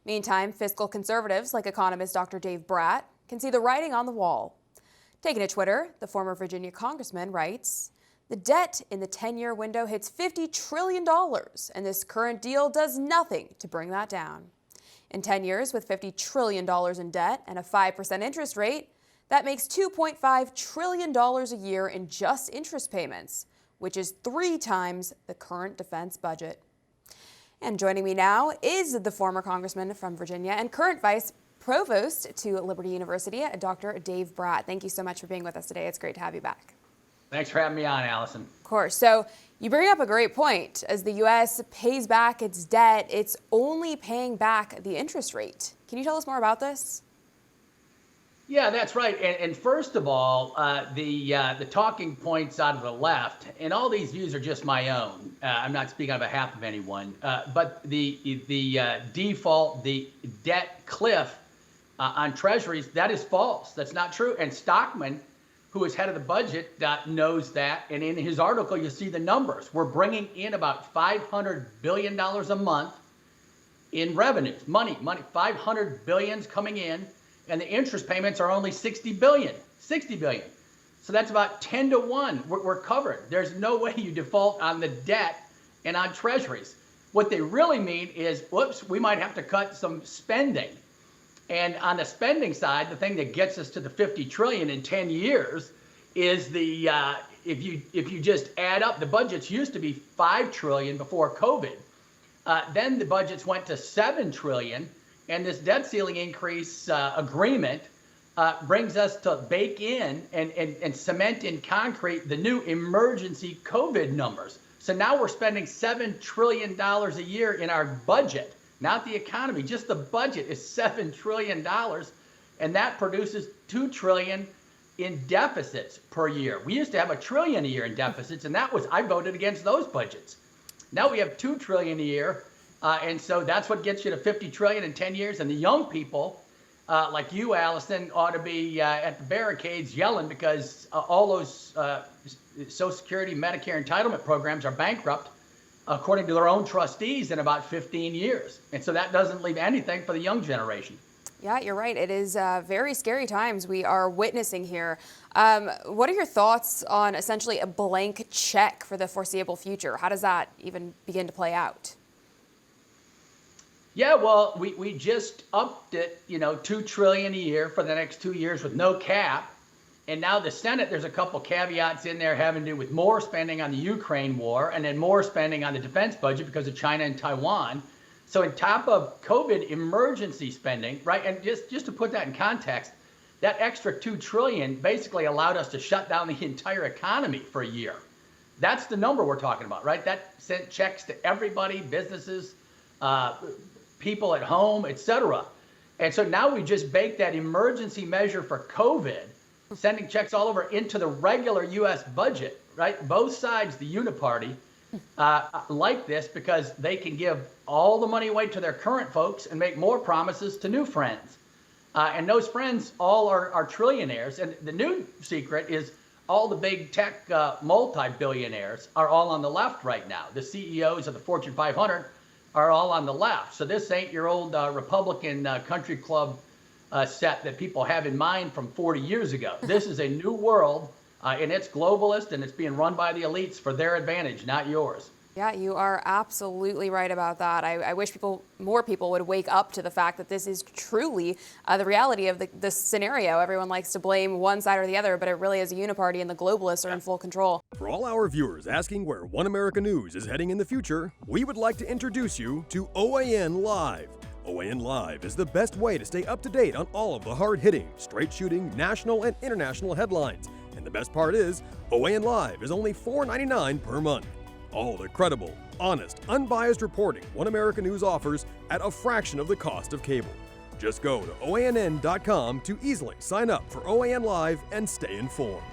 Meantime, fiscal conservatives like economist Dr. Dave Brat can see the writing on the wall. Taking to Twitter, the former Virginia congressman writes, "The debt in the 10-year window hits $50 trillion, and this current deal does nothing to bring that down." In 10 years, with $50 trillion in debt and a 5% interest rate, that makes $2.5 trillion a year in just interest payments, which is 3 times the current defense budget. And joining me now is the former congressman from Virginia and current vice provost to Liberty University, Dr. Dave Brat. Thank you so much for being with us today. It's great to have you back. Thanks for having me on, Allison. Of course. So you bring up a great point. As the U.S. pays back its debt, it's only paying back the interest rate. Can you tell us more about this? Yeah, that's right. And first of all, the talking points out of the left, and all these views are just my own. I'm not speaking on behalf of anyone. But the default, the debt cliff on treasuries, that is false. That's not true. And Stockman, who is head of the budget, knows that. And in his article, you'll see the numbers. We're bringing in about $500 billion a month in revenues, money, 500 billions coming in. And the interest payments are only 60 billion. So that's about 10 to 1. We're covered. There's no way you default on the debt and on treasuries. What they really mean is, whoops, we might have to cut some spending. And on the spending side, the thing that gets us to the 50 trillion in 10 years is the if you just add up, the budgets used to be 5 trillion before COVID. Then the budgets went to 7 trillion. And this debt ceiling increase agreement brings us to bake in and cement in concrete the new emergency COVID numbers. So now we're spending $7 trillion a year in our budget, not the economy. Just the budget is $7 trillion, and that produces $2 trillion in deficits per year. We used to have $1 trillion a year in deficits, and I voted against those budgets. Now we have $2 trillion a year. And so that's what gets you to 50 trillion in 10 years. And the young people, like you, Allison, ought to be at the barricades yelling because all those Social Security, Medicare entitlement programs are bankrupt, according to their own trustees, in about 15 years. And so that doesn't leave anything for the young generation. Yeah, you're right. It is very scary times we are witnessing here. What are your thoughts on essentially a blank check for the foreseeable future? How does that even begin to play out? Yeah, well, we just upped it, $2 trillion a year for the next 2 years with no cap. And now the Senate, there's a couple caveats in there having to do with more spending on the Ukraine war and then more spending on the defense budget because of China and Taiwan. So on top of COVID emergency spending, right, and just to put that in context, that extra $2 trillion basically allowed us to shut down the entire economy for a year. That's the number we're talking about, right? That sent checks to everybody, businesses, people at home, etc. And so now we just baked that emergency measure for COVID, sending checks all over into the regular U.S. budget, right? Both sides, the uniparty, like this because they can give all the money away to their current folks and make more promises to new friends. And those friends all are trillionaires. And the new secret is all the big tech multi-billionaires are all on the left right now. The CEOs of the Fortune 500 are all on the left. So this ain't your old Republican country club set that people have in mind from 40 years ago. This is a new world, and it's globalist, and it's being run by the elites for their advantage, not yours. Yeah, you are absolutely right about that. I wish more people would wake up to the fact that this is truly the reality of this scenario. Everyone likes to blame one side or the other, but it really is a uniparty, and the globalists are in full control. For all our viewers asking where One America News is heading in the future, we would like to introduce you to OAN Live. OAN Live is the best way to stay up to date on all of the hard-hitting, straight-shooting, national and international headlines. And the best part is, OAN Live is only $4.99 per month. All the credible, honest, unbiased reporting One America News offers at a fraction of the cost of cable. Just go to OANN.com to easily sign up for OAN Live and stay informed.